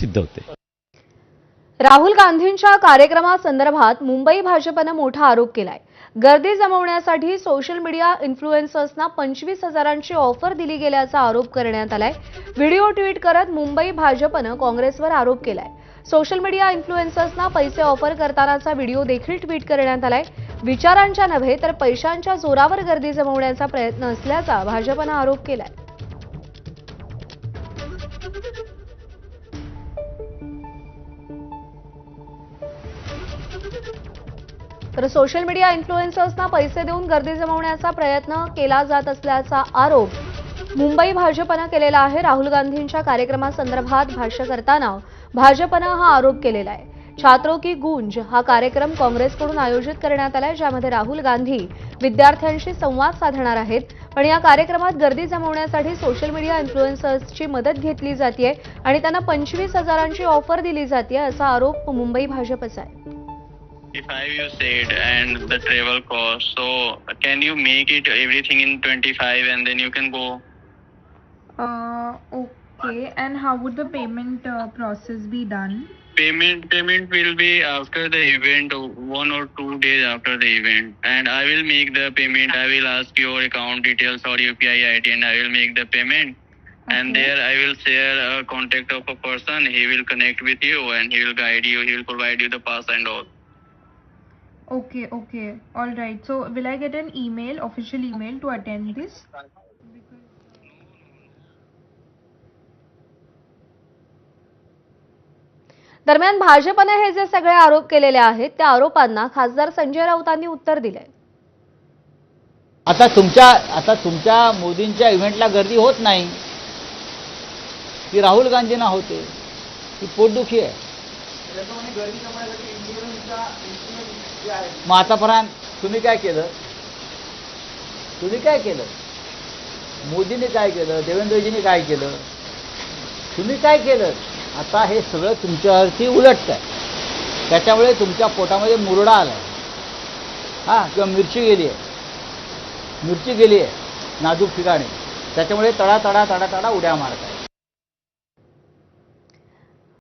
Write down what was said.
सिद्ध होते। राहुल गांधींच्या कार्यक्रमासंदर्भात मुंबई भाजपने मोठा आरोप केलाय। गर्दी जमवण्यासाठी सोशल मीडिया इन्फ्लुएन्सर्सना 25,000ची ऑफर दिली गेल्याचा आरोप करण्यात आलाय। व्हिडिओ ट्विट करत मुंबई भाजपने काँग्रेसवर आरोप केलाय। सोशल मीडिया इन्फ्लुएन्सर्सना पैसे ऑफर करतानाचा व्हिडिओ देखील ट्विट करण्यात आलाय। विचारांच्या नव्हे तर पैशांच्या जोरावर गर्दी जमवण्याचा प्रयत्न असल्याचा भाजपने आरोप केलाय। तर सोशल मीडिया इन्फ्लुएन्सर्सना पैसे देऊन गर्दी जमवण्याचा प्रयत्न केला जात असल्याचा आरोप मुंबई भाजपने केलेला आहे। राहुल गांधींच्या कार्यक्रमासंदर्भात भाष्य करताना भाजपने हा आरोप केलेला आहे। छात्रों की गूंज हा कार्यक्रम काँग्रेसकडून आयोजित करण्यात आलाय, ज्यामध्ये राहुल गांधी विद्यार्थ्यांशी संवाद साधणार आहेत। पण या कार्यक्रमात गर्दी जमवण्यासाठी सोशल मीडिया इन्फ्लुएन्सर्सची मदत घेतली जाते आणि त्यांना 25,000ची ऑफर दिली जाते असा आरोप मुंबई भाजपचा आहे। If you said and the travel cost, so can you make it everything in 25 and then you can go? Okay, and how would the payment process be done? Payment will be after the event, 1 or 2 days after the event, and I will make the payment. I will ask your account details or UPI ID, and I will make the payment. And Okay. there I will share a contact of a person. He will connect with you and he will guide you. He will provide you the pass and all. Okay, all right. So will I get an email, official email to attend this? दरम्यान भाजपने हे जे सगळे आरोप केलेले आहेत त्या आरोपांना खासदार संजय राऊतांनी उत्तर दिलंय। आता तुमच्या मोदींच्या इव्हेंटला गर्दी होत नाही, ती राहुल गांधींना होते, ती पोटदुखी आहे। मग आतापर्यंत तुम्ही काय केलं? मोदींनी काय केलं? देवेंद्रजींनी काय केलं? तुम्ही काय केलं? आता हे सगळं तुमच्यावरती उलटत आहे, त्याच्यामुळे तुमच्या पोटामध्ये मुरडा आला किंवा मिरची गेली आहे नाजूक ठिकाणी, त्याच्यामुळे तडा उड्या मारत आहे।